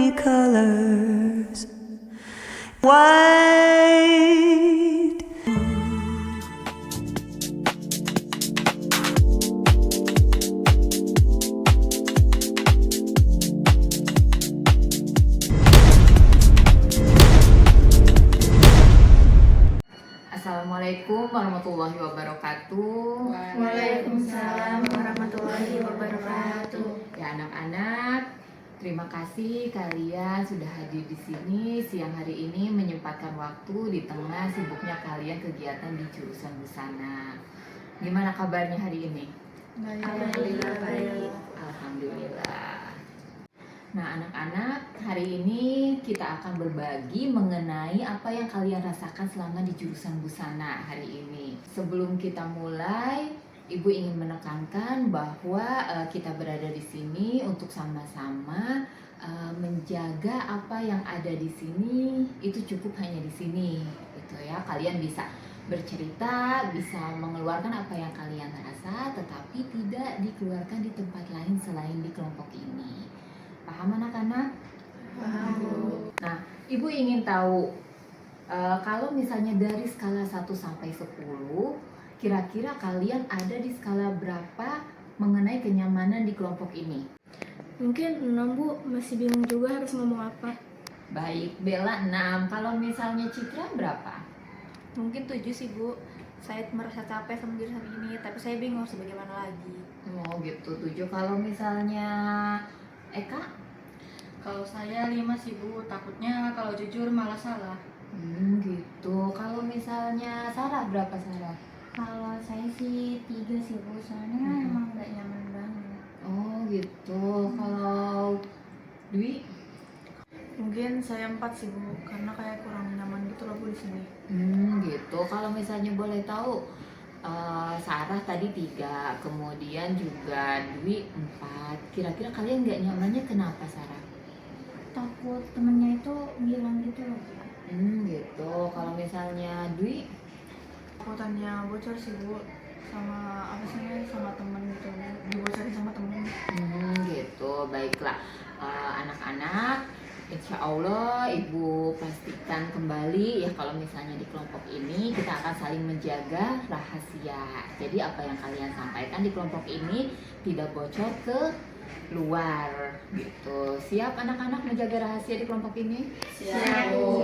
many colors. White. Assalamualaikum warahmatullahi wabarakatuh. Waalaikumsalam warahmatullahi wabarakatuh. Ya anak-anak, terima kasih kalian sudah hadir di sini siang hari ini menyempatkan waktu di tengah sibuknya kalian kegiatan di jurusan busana. Gimana kabarnya hari ini? Alhamdulillah baik. Alhamdulillah. Nah anak-anak, hari ini kita akan berbagi mengenai apa yang kalian rasakan selama di jurusan busana hari ini. Sebelum kita mulai, Ibu ingin menekankan bahwa kita berada di sini untuk sama-sama menjaga apa yang ada di sini itu cukup hanya di sini, gitu ya. Kalian bisa bercerita, bisa mengeluarkan apa yang kalian rasa, tetapi tidak dikeluarkan di tempat lain selain di kelompok ini. Paham anak-anak? Paham, Bu. Nah, Ibu ingin tahu kalau misalnya dari skala 1 sampai 10, kira-kira kalian ada di skala berapa mengenai kenyamanan di kelompok ini? Mungkin 6, Bu. Masih bingung juga harus ngomong apa. Baik, Bella 6. Kalau misalnya Citra berapa? Mungkin 7 sih, Bu. Saya merasa capek sama jurusan ini, tapi saya bingung harus bagaimana lagi. Oh gitu, 7. Kalau misalnya Eka? Kalau saya 5 sih, Bu. Takutnya kalau jujur malah salah. Gitu. Kalau misalnya Sarah berapa, Sarah? Kalau saya sih 3 sih, Bu, soalnya emang gak nyaman banget. Oh gitu. Kalau Dwi? Mungkin saya 4 sih, Bu, karena kayak kurang nyaman gitu loh, Bu, di sini. Gitu. Kalau misalnya boleh tahu, Sarah tadi 3, kemudian juga Dwi 4. Kira-kira kalian nggak nyamannya kenapa, Sarah? Takut temennya itu bilang gitu loh, Bu. Gitu. Kalau misalnya Dwi? Takutannya bocor sih, Bu. Sama apa sih, sama temen gitu, Bu. Dibocorin sama temen. Gitu. Baiklah. Anak-anak, insya Allah Ibu pastikan kembali ya kalau misalnya di kelompok ini kita akan saling menjaga rahasia. Jadi apa yang kalian sampaikan di kelompok ini tidak bocor ke luar gitu. Siap anak-anak menjaga rahasia di kelompok ini? Siap, Bu.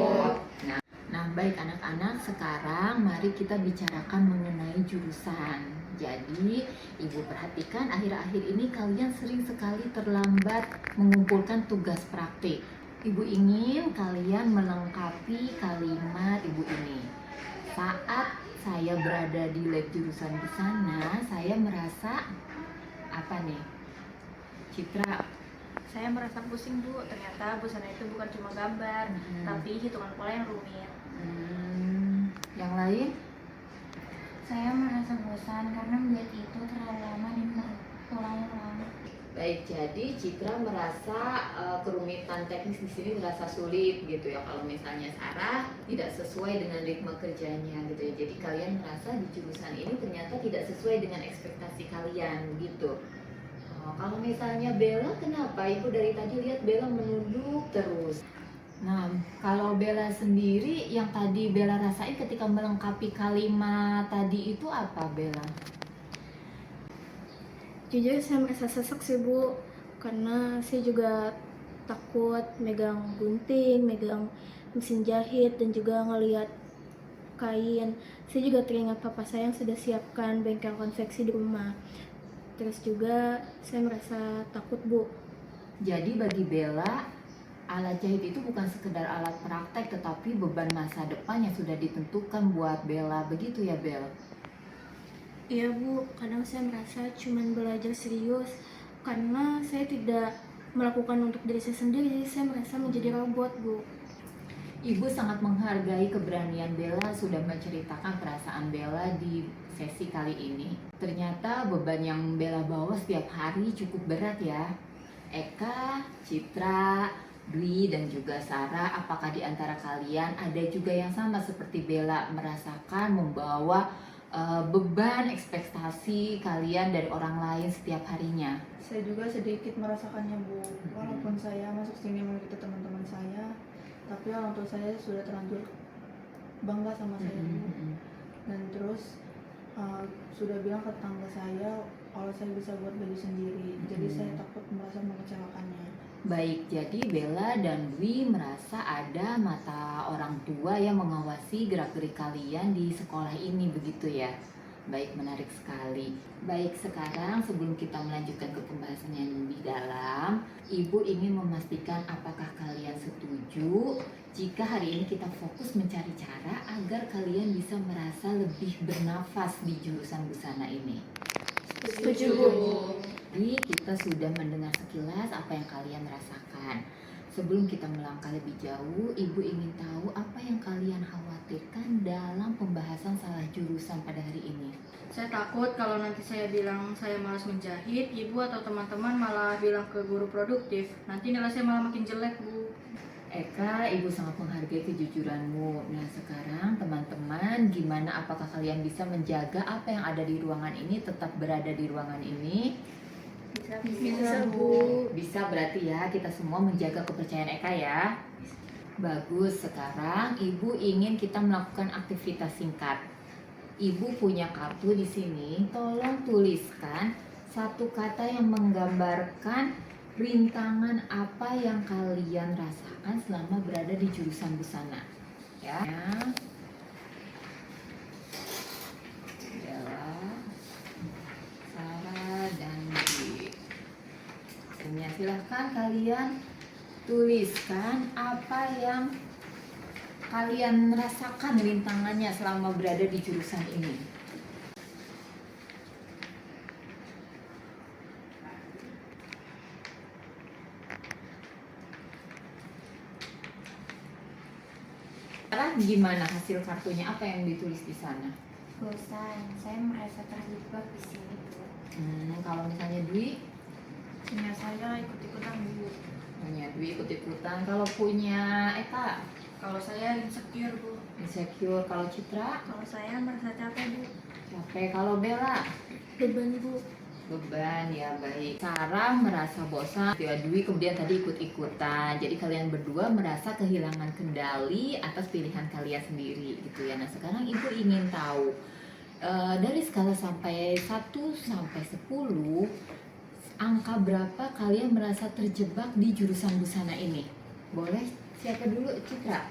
Nah baik anak-anak, sekarang mari kita bicarakan mengenai jurusan. Jadi Ibu perhatikan akhir-akhir ini kalian sering sekali terlambat mengumpulkan tugas praktik. Ibu ingin kalian melengkapi kalimat Ibu ini. Saat saya berada di lab jurusan busana, saya merasa apa nih? Citra? Saya merasa pusing, Bu. Ternyata busana itu bukan cuma gambar, tapi hitungan pola yang rumit. Yang lain? Saya merasa bosan karena menjahit itu terlalu lama dan berulang-ulang. Baik, jadi Citra merasa kerumitan teknis di sini terasa sulit gitu ya. Kalau misalnya Sarah tidak sesuai dengan ritme kerjanya gitu ya. Jadi kalian merasa di jurusan ini ternyata tidak sesuai dengan ekspektasi kalian gitu. Kalau misalnya Bella, kenapa? Ibu dari tadi lihat Bella menunduk terus. Nah, kalau Bella sendiri yang tadi Bella rasain ketika melengkapi kalimat tadi itu apa, Bella? Jujur saya merasa sesek sih, Bu. Karena saya juga takut megang gunting, megang mesin jahit, dan juga ngelihat kain. Saya juga teringat papa saya yang sudah siapkan bengkel konveksi di rumah. Terus juga saya merasa takut, Bu. Jadi bagi Bella, alat jahit itu bukan sekedar alat praktek, tetapi beban masa depan yang sudah ditentukan buat Bella. Begitu ya, Bella? Iya, Bu, kadang saya merasa cuman belajar serius karena saya tidak melakukan untuk diri saya sendiri, jadi saya merasa menjadi robot, Bu. Ibu sangat menghargai keberanian Bella sudah menceritakan perasaan Bella di sesi kali ini. Ternyata beban yang Bella bawa setiap hari cukup berat ya. Eka, Citra, Dwi, dan juga Sarah, apakah di antara kalian ada juga yang sama seperti Bella merasakan membawa beban ekspektasi kalian dari orang lain setiap harinya? Saya juga sedikit merasakannya Bu, walaupun saya masuk sini mengikuti teman-teman saya, tapi orang tua saya sudah terlanjur bangga sama saya Bu. Dan terus sudah bilang ke tetangga saya kalau saya bisa buat baju sendiri, jadi saya takut merasa mengecewakannya. Baik, jadi Bella dan Dwi merasa ada mata orang tua yang mengawasi gerak-gerik kalian di sekolah ini, begitu ya? Baik, menarik sekali. Baik, sekarang sebelum kita melanjutkan ke pembahasan yang lebih dalam, Ibu ingin memastikan apakah kalian setuju jika hari ini kita fokus mencari cara agar kalian bisa merasa lebih bernafas di jurusan busana ini. Setuju Bu. Jadi kita sudah mendengar sekilas apa yang kalian rasakan. Sebelum kita melangkah lebih jauh, Ibu ingin tahu apa yang kalian khawatirkan dalam pembahasan salah jurusan pada hari ini. Saya takut kalau nanti saya bilang saya malas menjahit, ibu atau teman-teman malah bilang ke guru produktif. Nanti nilai saya malah makin jelek, Bu. Eka, Ibu sangat menghargai kejujuranmu. Nah sekarang teman-teman, gimana, apakah kalian bisa menjaga apa yang ada di ruangan ini tetap berada di ruangan ini? Bisa Bu. Bisa, berarti ya kita semua menjaga kepercayaan Eka ya. Bagus, sekarang Ibu ingin kita melakukan aktivitas singkat. Ibu punya kartu di sini, tolong tuliskan satu kata yang menggambarkan rintangan apa yang kalian rasakan selama berada di jurusan busana. Ya. Bella, Sarah, dan Dwi. Silahkan kalian tuliskan apa yang kalian rasakan rintangannya selama berada di jurusan ini. Sekarang gimana hasil kartunya? Apa yang ditulis di sana? Bosan, saya merasa terjebak di sini, Bu. Kalau misalnya Dwi, Punya saya ikut-ikutan Bu. punya Dwi ikut-ikutan. Kalau punya Eka, Kalau saya insecure, Bu. insecure. Kalau Citra, Kalau saya merasa capek Bu. capek. Kalau Bella, Beban Bu. beban. Ya baik. Sarah merasa bosan. Dwi kemudian tadi ikut-ikutan. Jadi kalian berdua merasa kehilangan kendali atas pilihan kalian sendiri gitu ya. Nah sekarang Ibu ingin tahu dari skala sampai 1 sampai 10, angka berapa kalian merasa terjebak di jurusan busana ini? Boleh siapa dulu? Citra.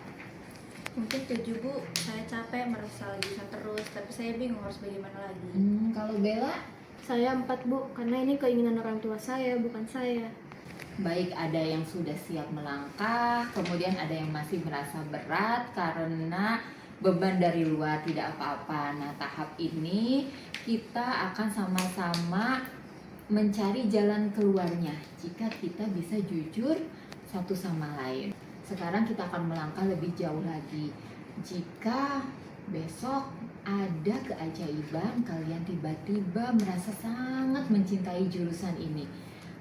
Mungkin 7 Bu. Saya capek merasa bisa terus, tapi saya bingung harus bagaimana lagi. Kalau Bella? Saya 4 Bu, karena ini keinginan orang tua saya, bukan saya. Baik, ada yang sudah siap melangkah, kemudian ada yang masih merasa berat karena beban dari luar, tidak apa-apa. Nah, tahap ini kita akan sama-sama mencari jalan keluarnya jika kita bisa jujur satu sama lain. Sekarang kita akan melangkah lebih jauh lagi. Jika besok ada keajaiban, kalian tiba-tiba merasa sangat mencintai jurusan ini,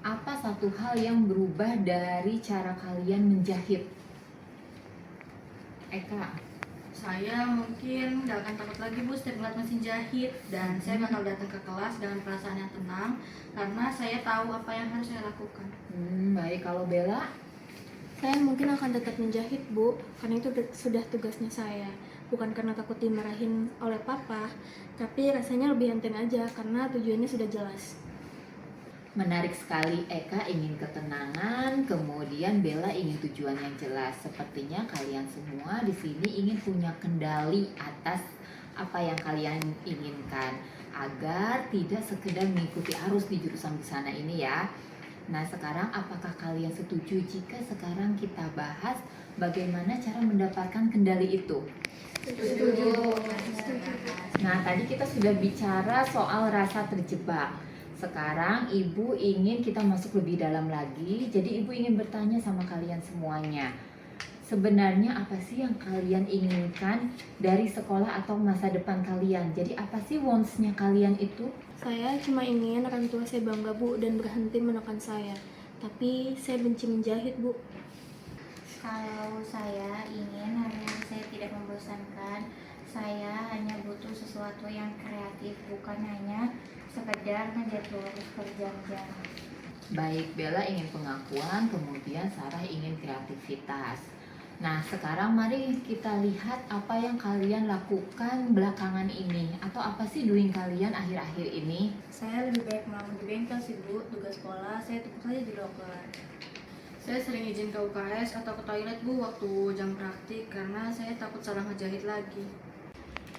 apa satu hal yang berubah dari cara kalian menjahit? Eka. Saya mungkin gak akan takut lagi, Bu, setiap ngeliat mesin jahit. Dan saya bakal datang ke kelas dengan perasaan yang tenang, karena saya tahu apa yang harus saya lakukan. Baik, kalau Bella? Saya mungkin akan tetap menjahit Bu, karena itu sudah tugasnya saya. Bukan karena takut dimarahin oleh papa, tapi rasanya lebih enteng aja karena tujuannya sudah jelas. Menarik sekali, Eka ingin ketenangan, kemudian Bella ingin tujuan yang jelas. Sepertinya kalian semua di sini ingin punya kendali atas apa yang kalian inginkan agar tidak sekedar mengikuti arus di jurusan busana ini ya. Nah sekarang apakah kalian setuju jika sekarang kita bahas bagaimana cara mendapatkan kendali itu? Setuju. Nah tadi kita sudah bicara soal rasa terjebak. Sekarang Ibu ingin kita masuk lebih dalam lagi. Jadi Ibu ingin bertanya sama kalian semuanya. Sebenarnya apa sih yang kalian inginkan dari sekolah atau masa depan kalian? Jadi apa sih wants-nya kalian itu? Saya cuma ingin orang tua saya bangga Bu dan berhenti menekan saya. Tapi saya benci menjahit Bu. Kalau saya ingin hari-hari saya tidak membosankan, Saya hanya butuh sesuatu yang kreatif, bukan hanya sekedar ngejadwal berjam-jam. Baik, Bella ingin pengakuan, kemudian Sarah ingin kreativitas. Nah, sekarang mari kita lihat apa yang kalian lakukan belakangan ini. Atau apa sih doing kalian akhir-akhir ini? Saya lebih baik melamun di bengkel sih Bu, tugas sekolah saya tutup saja di loker. Saya sering izin ke UKS atau ke toilet Bu waktu jam praktik karena saya takut salah ngejahit lagi.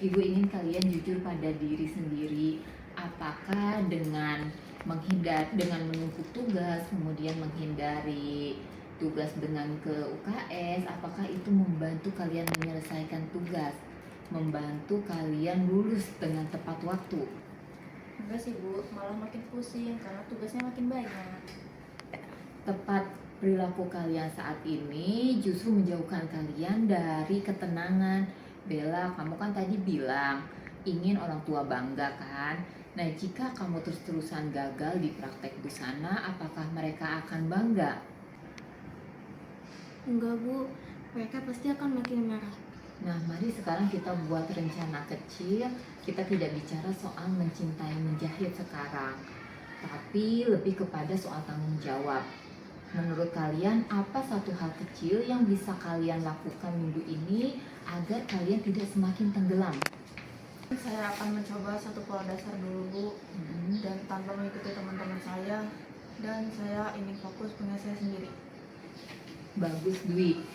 Ibu ingin kalian jujur pada diri sendiri. Apakah dengan menumpuk tugas, kemudian menghindari tugas dengan ke UKS, apakah itu membantu kalian menyelesaikan tugas, membantu kalian lulus dengan tepat waktu? Enggak sih Bu, malah makin pusing karena tugasnya makin banyak. Tepat perilaku kalian saat ini justru menjauhkan kalian dari ketenangan. Bella, kamu kan tadi bilang ingin orang tua bangga kan? Nah, jika kamu terus-terusan gagal di praktek busana, apakah mereka akan bangga? Enggak Bu, mereka pasti akan makin marah. Nah, mari sekarang kita buat rencana kecil. Kita tidak bicara soal mencintai menjahit sekarang, tapi lebih kepada soal tanggung jawab. Menurut kalian, apa satu hal kecil yang bisa kalian lakukan minggu ini agar kalian tidak semakin tenggelam? Saya akan mencoba satu pola dasar dulu Bu, dan tanpa mengikuti teman-teman saya, dan saya ingin fokus punya saya sendiri. Bagus, Dwi.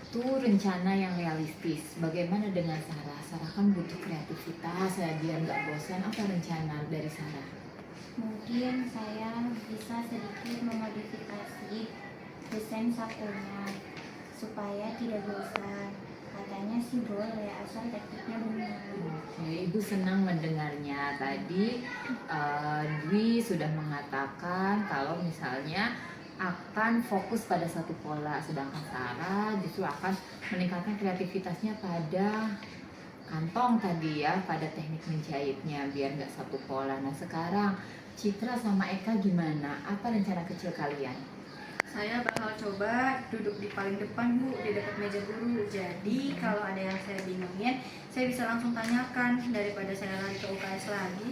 Itu rencana yang realistis. Bagaimana dengan Sarah? Sarah kan butuh kreativitas, biar nggak bosan. Apa rencana dari Sarah? Mungkin saya bisa sedikit memodifikasi desain sakunya supaya tidak bosan. Katanya sih boleh, asal tekniknya benar. Oke, Ibu senang mendengarnya. Tadi Dwi sudah mengatakan kalau misalnya akan fokus pada satu pola, sedangkan Sarah justru akan meningkatkan kreativitasnya pada kantong tadi ya, pada teknik menjahitnya biar nggak satu pola. Nah, sekarang Citra sama Eka gimana? Apa rencana kecil kalian? Saya bakal coba duduk di paling depan Bu, di dekat meja guru. Jadi kalau ada yang saya bingungin, saya bisa langsung tanyakan daripada saya lari ke UKS lagi.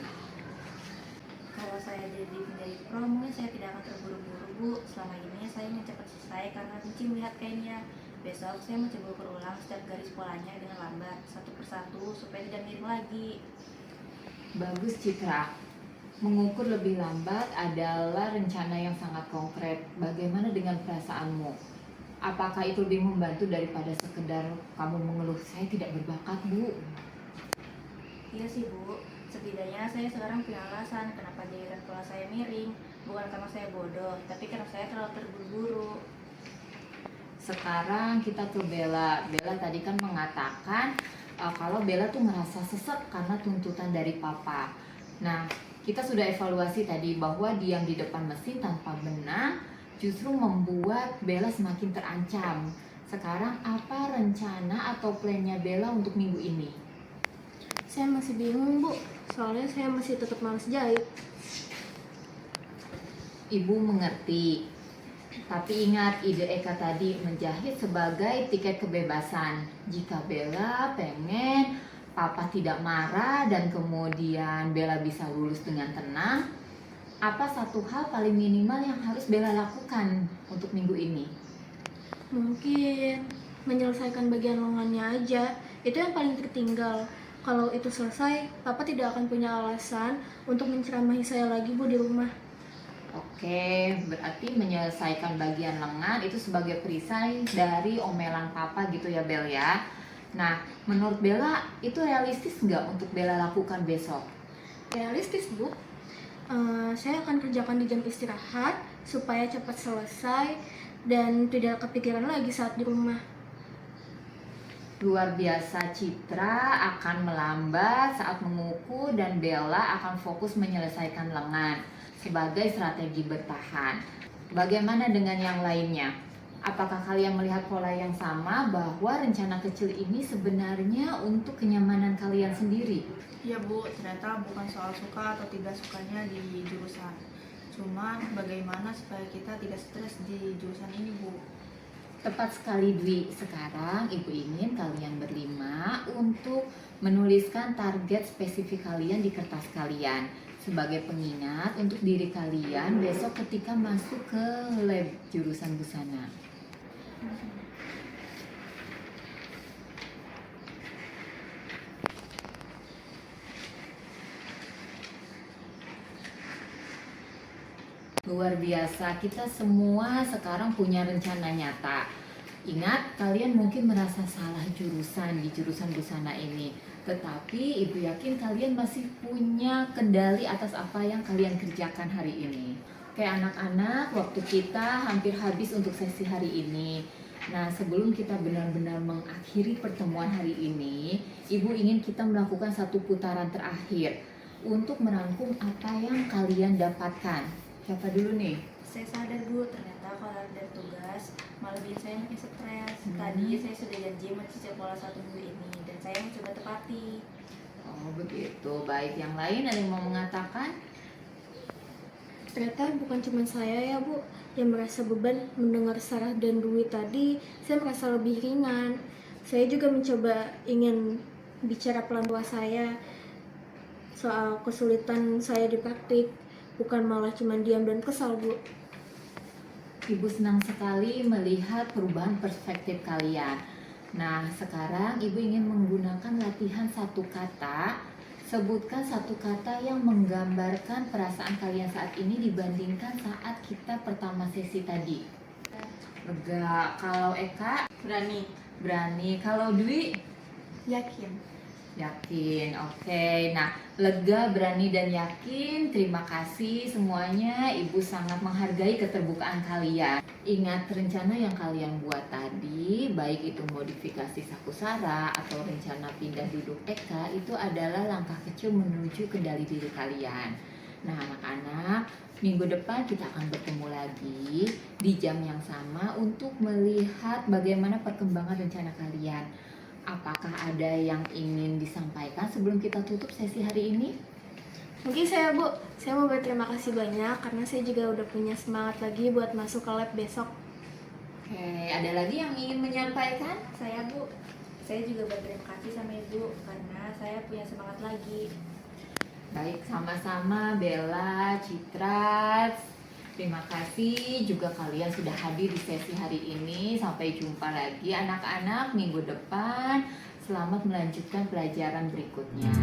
Kalau saya jadi menjadi pro, mungkin saya tidak akan terburu-buru Bu. Selama ini saya ingin cepat selesai karena benci melihat kainnya. Besok saya mau coba berulang setiap garis polanya dengan lambat, satu persatu supaya tidak miring lagi. Bagus, Citra. Mengukur lebih lambat adalah rencana yang sangat konkret. Bagaimana dengan perasaanmu? Apakah itu lebih membantu daripada sekedar kamu mengeluh, saya tidak berbakat, Bu? Iya sih Bu, setidaknya saya sekarang punya alasan kenapa jahitan pola saya miring. Bukan karena saya bodoh, tapi karena saya terlalu terburu-buru. Sekarang kita ke Bella. Bella tadi kan mengatakan kalau Bella tuh merasa sesek karena tuntutan dari papa. Nah, kita sudah evaluasi tadi bahwa diam di depan mesin tanpa benang justru membuat Bella semakin terancam. Sekarang apa rencana atau plannya Bella untuk minggu ini? Saya masih bingung Bu, soalnya saya masih tetap malas jahit. Ibu mengerti. Tapi ingat ide Eka tadi, menjahit sebagai tiket kebebasan. Jika Bella pengen papa tidak marah dan kemudian Bella bisa lulus dengan tenang, apa satu hal paling minimal yang harus Bella lakukan untuk minggu ini? Mungkin menyelesaikan bagian lengannya aja, itu yang paling tertinggal. Kalau itu selesai, papa tidak akan punya alasan untuk menceramahi saya lagi Bu di rumah. Oke, berarti menyelesaikan bagian lengan itu sebagai perisai dari omelan papa gitu ya Bel ya. Nah, menurut Bella itu realistis nggak untuk Bella lakukan besok? Realistis Bu. Saya akan kerjakan di jam istirahat supaya cepat selesai dan tidak kepikiran lagi saat di rumah. Luar biasa, Citra akan melambat saat mengukur dan Bella akan fokus menyelesaikan lengan sebagai strategi bertahan. Bagaimana dengan yang lainnya? Apakah kalian melihat pola yang sama bahwa rencana kecil ini sebenarnya untuk kenyamanan kalian sendiri? Ya Bu, ternyata bukan soal suka atau tidak sukanya di jurusan. Cuman bagaimana supaya kita tidak stres di jurusan ini Bu. Tepat sekali Dwi. Sekarang Ibu ingin kalian berlima untuk menuliskan target spesifik kalian di kertas kalian sebagai pengingat untuk diri kalian besok ketika masuk ke lab jurusan busana. Luar biasa, kita semua sekarang punya rencana nyata. Ingat, kalian mungkin merasa salah jurusan di jurusan busana ini. Tetapi Ibu yakin kalian masih punya kendali atas apa yang kalian kerjakan hari ini. Kayak anak-anak, waktu kita hampir habis untuk sesi hari ini. Nah, sebelum kita benar-benar mengakhiri pertemuan hari ini, Ibu ingin kita melakukan satu putaran terakhir untuk merangkum apa yang kalian dapatkan. Siapa dulu nih? Saya sadar Bu, ternyata kalau ada tugas malah bikin saya makin stres. Tadi saya sudah janji mencicil pola 1 minggu ini dan saya mencoba tepati. Oh begitu, baik. Yang lain ada yang mau mengatakan? Ternyata bukan cuma saya ya Bu yang merasa beban mendengar Sarah dan Dwi tadi. Saya merasa lebih ringan. Saya juga mencoba ingin bicara pelan tua saya soal kesulitan saya di praktik, bukan malah cuma diam dan kesal Bu. Ibu senang sekali melihat perubahan perspektif kalian. Nah, sekarang Ibu ingin menggunakan latihan satu kata. Sebutkan satu kata yang menggambarkan perasaan kalian saat ini dibandingkan saat kita pertama sesi tadi. Lega. Kalau Eka? Berani. Berani. Kalau Dwi? Yakin. Yakin. Oke. Nah, lega, berani, dan yakin. Terima kasih semuanya. Ibu sangat menghargai keterbukaan kalian. Ingat rencana yang kalian buat tadi, baik itu modifikasi saku Sarah atau rencana pindah duduk Eka, itu adalah langkah kecil menuju kendali diri kalian. Nah, anak-anak, minggu depan kita akan bertemu lagi di jam yang sama untuk melihat bagaimana perkembangan rencana kalian. Apakah ada yang ingin disampaikan sebelum kita tutup sesi hari ini? Mungkin saya Bu, saya mau berterima kasih banyak karena saya juga udah punya semangat lagi buat masuk ke lab besok. Oke, ada lagi yang ingin menyampaikan? Saya Bu, saya juga berterima kasih sama Ibu karena saya punya semangat lagi. Baik, sama-sama Bella, Citra. Terima kasih juga kalian sudah hadir di sesi hari ini. Sampai jumpa lagi anak-anak minggu depan. Selamat melanjutkan pelajaran berikutnya.